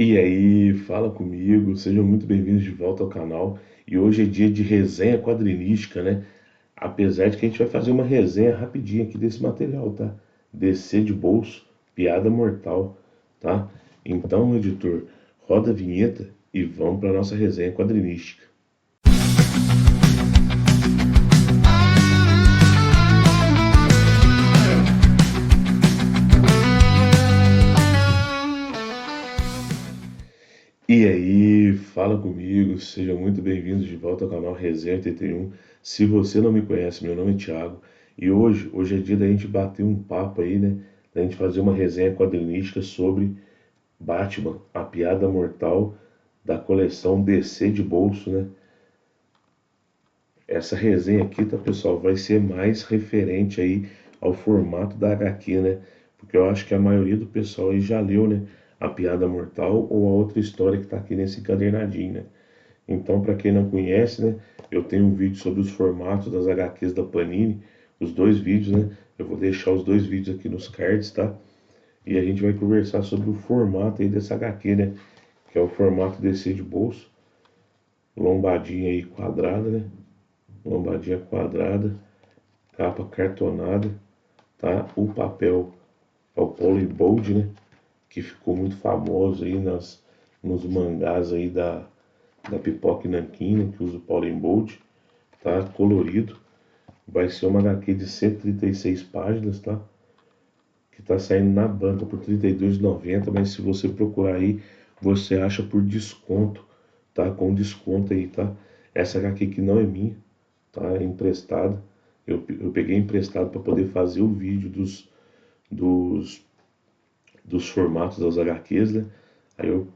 E aí, fala comigo, sejam muito bem-vindos de volta ao canal. E hoje é dia de resenha quadrinística, né? Apesar de que a gente vai fazer uma resenha rapidinha aqui desse material, tá? DC de bolso, piada mortal, tá? Então, editor, roda a vinheta e vamos para nossa resenha quadrinística. E aí, fala comigo, sejam muito bem-vindos de volta ao canal Resenha 81. Se você não me conhece, meu nome é Thiago e hoje é dia da gente bater um papo aí, né? Da gente fazer uma resenha quadrinística sobre Batman, a piada mortal da coleção DC de bolso, né? Essa resenha aqui, tá, pessoal, vai ser mais referente aí ao formato da HQ, né? Porque eu acho que a maioria do pessoal aí já leu, né? A Piada Mortal ou a outra história que tá aqui nesse encadernadinho, né? Então, para quem não conhece, né? Eu tenho um vídeo sobre os formatos das HQs da Panini, os dois vídeos, né? Eu vou deixar os dois vídeos aqui nos cards, tá? E a gente vai conversar sobre o formato aí dessa HQ, né? Que é o formato DC de bolso, lombadinha aí quadrada, né? Lombadinha quadrada, capa cartonada, tá? O papel é o Polybold, né? Que ficou muito famoso aí nos mangás aí da Pipoca e Nanquim, né? Que usa o Polybold, tá? Colorido. Vai ser uma HQ de 136 páginas, tá? Que tá saindo na banca por R$ 32,90, mas se você procurar aí, você acha por desconto, tá? Com desconto aí, tá? Essa HQ que não é minha, tá? É emprestada. Eu peguei emprestado para poder fazer o vídeo dos, dos formatos das HQs, né? Aí eu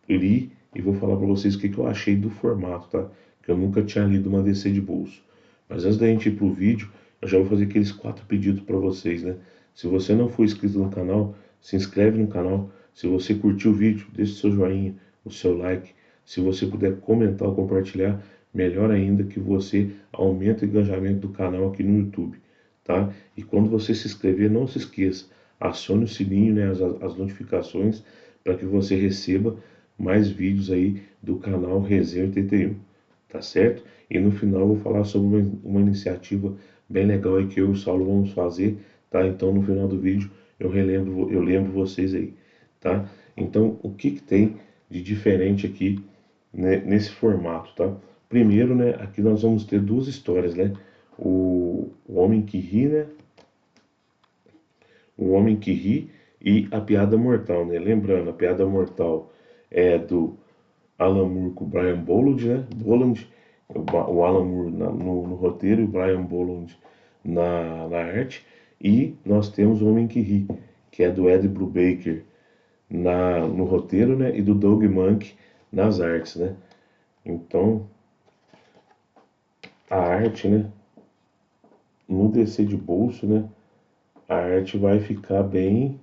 li e vou falar para vocês o que eu achei do formato, tá? Que eu nunca tinha lido uma DC de bolso. Mas antes da gente ir pro vídeo, eu já vou fazer aqueles 4 pedidos para vocês, né? Se você não for inscrito no canal, se inscreve no canal. Se você curtiu o vídeo, deixe seu joinha, o seu like. Se você puder comentar ou compartilhar, melhor ainda, que você aumenta o engajamento do canal aqui no YouTube, tá? E quando você se inscrever, não se esqueça, acione o sininho, né, as notificações, para que você receba mais vídeos aí do canal Resenha 81, tá certo? E no final eu vou falar sobre uma iniciativa bem legal aí que eu e o Saulo vamos fazer, tá? Então no final do vídeo eu lembro vocês aí, tá? Então o que que tem de diferente aqui, né, nesse formato, tá? Primeiro, né, aqui nós vamos ter duas histórias, né? O Homem que Ri, né? O Homem que Ri e A Piada Mortal, né? Lembrando, A Piada Mortal é do Alan Moore com o Brian Bolland, né? O Alan Moore no roteiro e o Brian Bolland na arte. E nós temos O Homem que Ri, que é do Ed Brubaker no roteiro, né? E do Doug Mahnke nas artes, né? Então, a arte, né? No DC de bolso, né? A arte vai ficar bem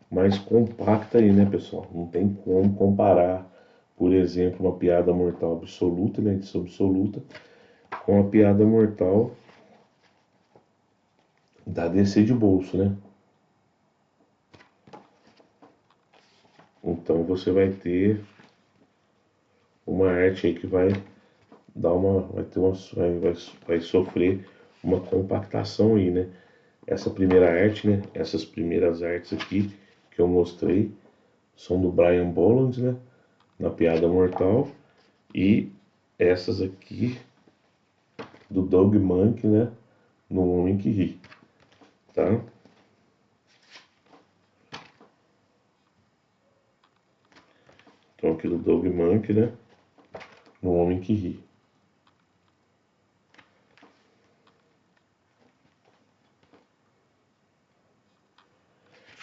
mais compacta aí, né, pessoal? Não tem como comparar, por exemplo, uma piada mortal absoluta, né, edição absoluta, com a piada mortal da DC de bolso, né? Então você vai ter uma arte aí que vai dar uma, vai ter uma, vai sofrer uma compactação aí, né? Essa primeira arte, né? Essas primeiras artes aqui que eu mostrei são do Brian Bolland, né? Na piada mortal. E essas aqui do Doug Mahnke, né? No Homem que Ri, tá? Então aqui do Doug Mahnke, né? No Homem que Ri.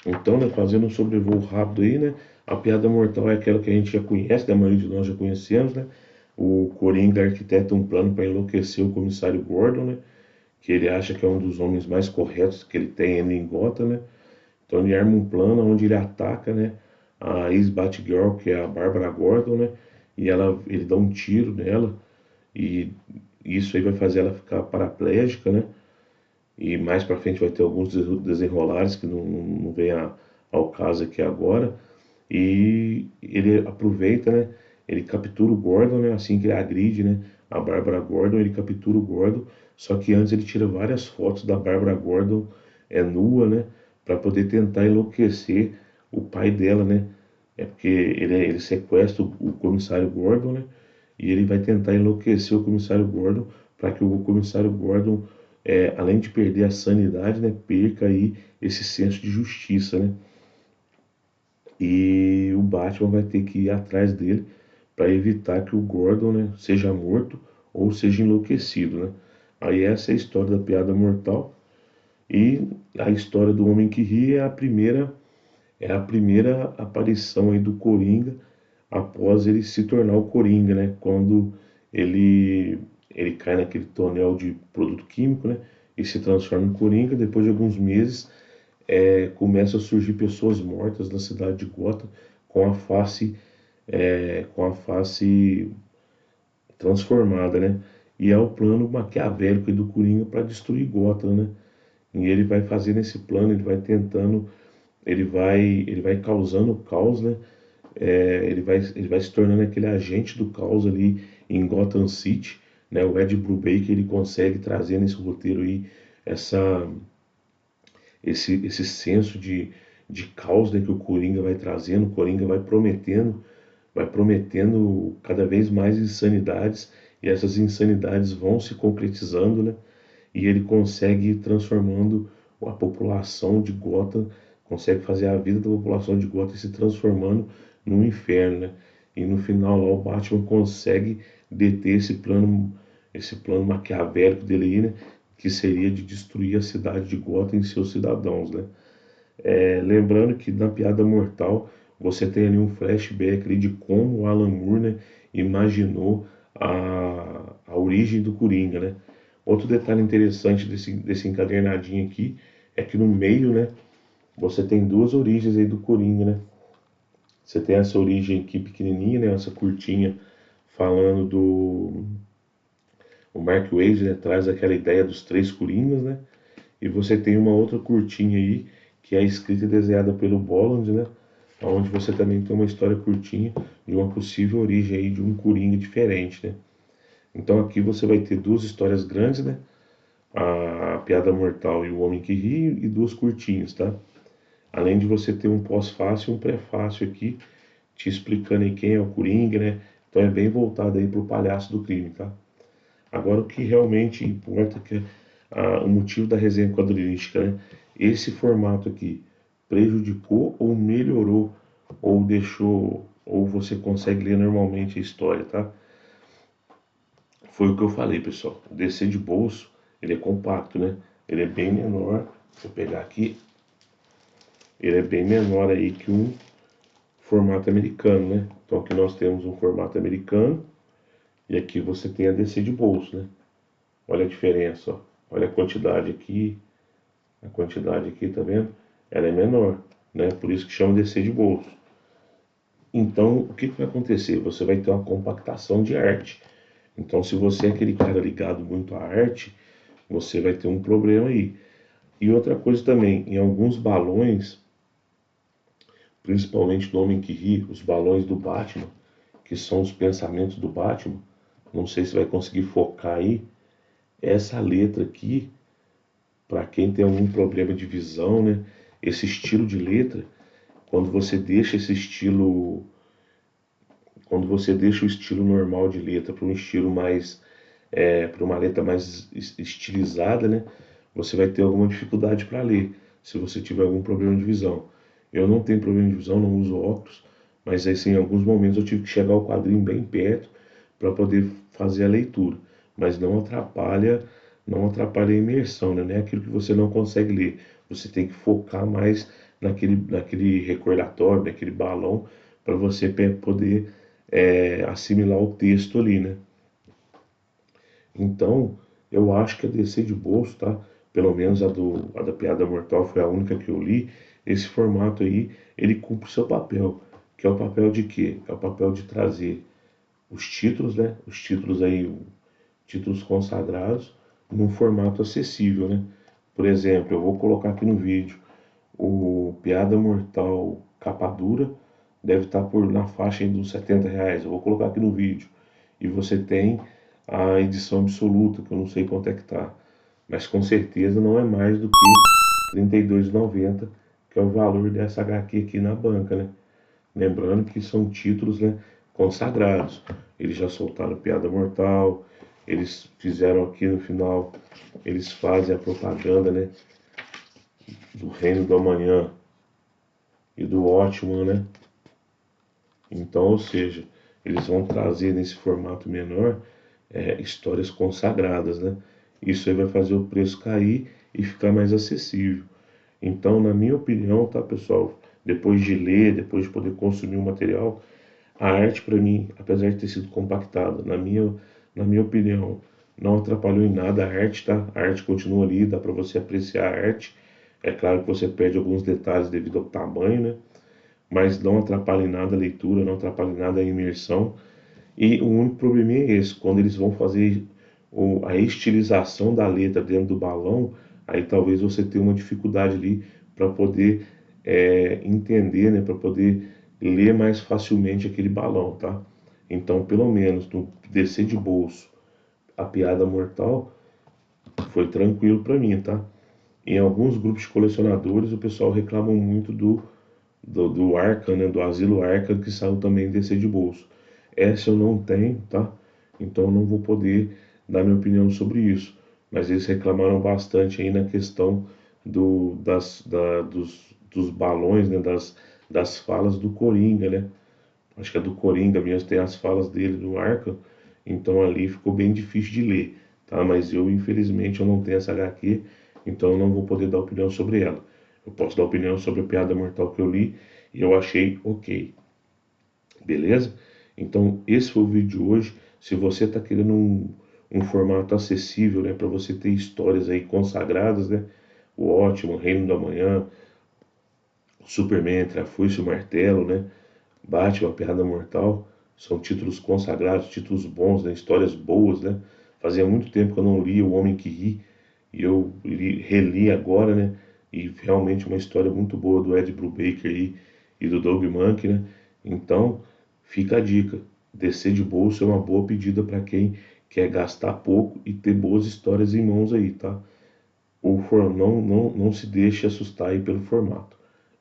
Então, né, fazendo um sobrevoo rápido aí, né? A piada mortal é aquela que a gente já conhece, né, a maioria de nós já conhecemos, né? O Coringa arquiteta um plano para enlouquecer o comissário Gordon, né? Que ele acha que é um dos homens mais corretos que ele tem ainda em Gotham, né? Então ele arma um plano onde ele ataca, né? A ex-Batgirl, que é a Bárbara Gordon, né? E ele dá um tiro nela e isso aí vai fazer ela ficar paraplégica, né? E mais pra frente vai ter alguns desenrolares que não vem ao caso aqui agora. E ele aproveita, né? Ele captura o Gordon, né? Assim que ele agride, né? A Bárbara Gordon, ele captura o Gordon. Só que antes ele tira várias fotos da Bárbara Gordon nua, né? Para poder tentar enlouquecer o pai dela, né? É porque ele sequestra o comissário Gordon, né? E ele vai tentar enlouquecer o comissário Gordon para que o comissário Gordon, além de perder a sanidade, né? Perca aí esse senso de justiça, né? E o Batman vai ter que ir atrás dele para evitar que o Gordon, né, seja morto ou seja enlouquecido, né? Aí essa é a história da Piada Mortal e a história do Homem que Ri é a primeira aparição aí do Coringa após ele se tornar o Coringa, né? Quando ele ele cai naquele tonel de produto químico, né? E se transforma em Coringa. Depois de alguns meses, começam a surgir pessoas mortas na cidade de Gotham com a face com a face transformada, né? E é o plano maquiavélico do Coringa para destruir Gotham, né? E ele vai fazendo esse plano, ele vai tentando, ele vai causando o caos, né? Ele vai se tornando aquele agente do caos ali em Gotham City, né? O Ed Brubaker ele consegue trazer nesse roteiro aí essa esse senso de caos, né, que o Coringa vai trazendo, o Coringa vai prometendo cada vez mais insanidades e essas insanidades vão se concretizando, né? E ele consegue ir transformando a população de Gotham, consegue fazer a vida da população de Gotham se transformando num inferno, né? E no final lá o Batman consegue deter esse plano maquiavélico dele aí, né? Que seria de destruir a cidade de Gotham e seus cidadãos, né? Lembrando que na Piada Mortal você tem ali um flashback ali de como o Alan Moore, né, imaginou a origem do Coringa, né? Outro detalhe interessante desse encadernadinho aqui é que no meio, né, você tem duas origens aí do Coringa, né? Você tem essa origem aqui pequenininha, né, essa curtinha falando do o Mark Waid, né, traz aquela ideia dos três Coringas, né? E você tem uma outra curtinha aí, que é escrita e desenhada pelo Bolland, né? Onde você também tem uma história curtinha de uma possível origem aí de um Coringa diferente, né? Então aqui você vai ter duas histórias grandes, né? A Piada Mortal e o Homem que Ri, e duas curtinhas, tá? Além de você ter um pós-fácil e um prefácio aqui, te explicando aí quem é o Coringa, né? Então é bem voltado aí pro palhaço do crime, tá? Agora, o que realmente importa é que o motivo da resenha quadrinística, né? Esse formato aqui prejudicou ou melhorou, ou deixou, ou você consegue ler normalmente a história, tá? Foi o que eu falei, pessoal. O DC de bolso, ele é compacto, né? Ele é bem menor. Vou pegar aqui. Ele é bem menor aí que um formato americano, né? Então aqui nós temos um formato americano e aqui você tem a DC de bolso, né? Olha a diferença, ó. Olha a quantidade aqui, tá vendo? Ela é menor, né? Por isso que chama de DC de bolso. Então, o que vai acontecer? Você vai ter uma compactação de arte. Então, se você é aquele cara ligado muito à arte, você vai ter um problema aí. E outra coisa também, em alguns balões, principalmente do Homem que Ri, os balões do Batman, que são os pensamentos do Batman, não sei se vai conseguir focar aí, essa letra aqui para quem tem algum problema de visão, né? Esse estilo de letra, quando você deixa esse estilo, quando você deixa o estilo normal de letra para um estilo mais, para uma letra mais estilizada, né? Você vai ter alguma dificuldade para ler, se você tiver algum problema de visão. Eu não tenho problema de visão, não uso óculos, mas assim, em alguns momentos eu tive que chegar o quadrinho bem perto para poder fazer a leitura, mas não atrapalha a imersão, né? Não é aquilo que você não consegue ler. Você tem que focar mais naquele recordatório, naquele balão, para você poder assimilar o texto ali, né? Então, eu acho que a DC de bolso, tá? Pelo menos a da Piada Mortal foi a única que eu li. Esse formato aí, ele cumpre o seu papel, que é o papel de quê? É o papel de trazer os títulos, né? Os títulos aí, títulos consagrados, num formato acessível, né? Por exemplo, eu vou colocar aqui no vídeo o Piada Mortal capa dura deve estar na faixa aí dos R$ 70. Eu vou colocar aqui no vídeo. E você tem a edição absoluta, que eu não sei quanto é que tá, mas com certeza não é mais do que R$ 32,90, que é o valor dessa HQ aqui na banca, né? Lembrando que são títulos, né, consagrados. Eles já soltaram Piada Mortal, eles fizeram aqui no final, eles fazem a propaganda, né, do Reino do Amanhã e do Watchmen, né? Então, ou seja, eles vão trazer nesse formato menor histórias consagradas, né? Isso aí vai fazer o preço cair e ficar mais acessível. Então, na minha opinião, tá, pessoal? Depois de ler, depois de poder consumir o material, a arte para mim, apesar de ter sido compactada, na minha opinião, não atrapalhou em nada a arte, tá? A arte continua ali, dá para você apreciar a arte. É claro que você perde alguns detalhes devido ao tamanho, né? Mas não atrapalha em nada a leitura, não atrapalha em nada a imersão. E o único problema é esse, quando eles vão fazer a estilização da letra dentro do balão, aí talvez você tenha uma dificuldade ali para poder entender, né, para poder ler mais facilmente aquele balão, tá? Então, pelo menos no descer de bolso, a piada mortal foi tranquilo para mim, tá? Em alguns grupos de colecionadores, o pessoal reclama muito do Arkham, né, do Asilo Arkham, que saiu também descer de bolso. Essa eu não tenho, tá? Então eu não vou poder dar minha opinião sobre isso. Mas eles reclamaram bastante aí na questão dos balões, né, das falas do Coringa, né? Acho que é do Coringa mesmo, tem as falas dele no Arkham, então ali ficou bem difícil de ler, tá? Mas eu, infelizmente, eu não tenho essa HQ, então eu não vou poder dar opinião sobre ela. Eu posso dar opinião sobre a Piada Mortal que eu li e eu achei ok, beleza? Então esse foi o vídeo de hoje. Se você está querendo um formato acessível, né, para você ter histórias aí consagradas, né? O Ótimo, Reino da Manhã, Superman, Entre a Foice e o Martelo, né? Batman, Piada Mortal, são títulos consagrados, títulos bons, né? Histórias boas, né? Fazia muito tempo que eu não lia O Homem que Ri, e eu reli agora, né? E realmente uma história muito boa do Ed Brubaker e do Doug Mahnke, né? Então, fica a dica, descer de bolso é uma boa pedida para quem quer gastar pouco e ter boas histórias em mãos aí, tá? Não se deixe assustar aí pelo formato,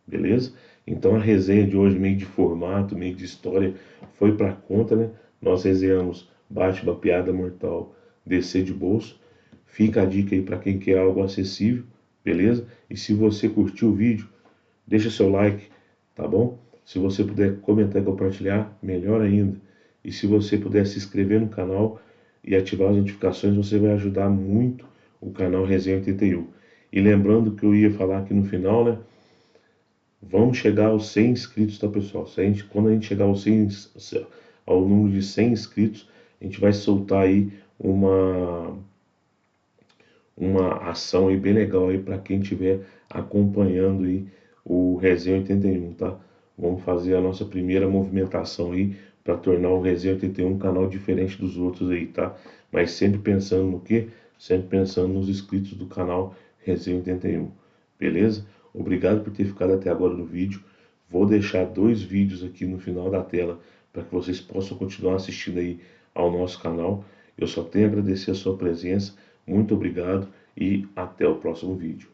beleza? Então a resenha de hoje, meio de formato, meio de história, foi para conta, né? Nós resenhamos Batman, Piada Mortal, descer de bolso. Fica a dica aí para quem quer algo acessível, beleza? E se você curtiu o vídeo, deixa seu like, tá bom? Se você puder comentar e compartilhar, melhor ainda. E se você puder se inscrever no canal e ativar as notificações, você vai ajudar muito o canal Resenha 81. E lembrando que eu ia falar aqui no final, né? Vamos chegar aos 100 inscritos, tá, pessoal? Quando a gente chegar ao número de 100 inscritos, a gente vai soltar aí uma ação aí bem legal aí para quem estiver acompanhando aí o Resenha 81, tá? Vamos fazer a nossa primeira movimentação aí para tornar o Resenha 81 um canal diferente dos outros aí, tá? Mas sempre pensando no quê? Sempre pensando nos inscritos do canal Resenha 81, beleza? Obrigado por ter ficado até agora no vídeo. Vou deixar 2 vídeos aqui no final da tela para que vocês possam continuar assistindo aí ao nosso canal. Eu só tenho a agradecer a sua presença. Muito obrigado e até o próximo vídeo.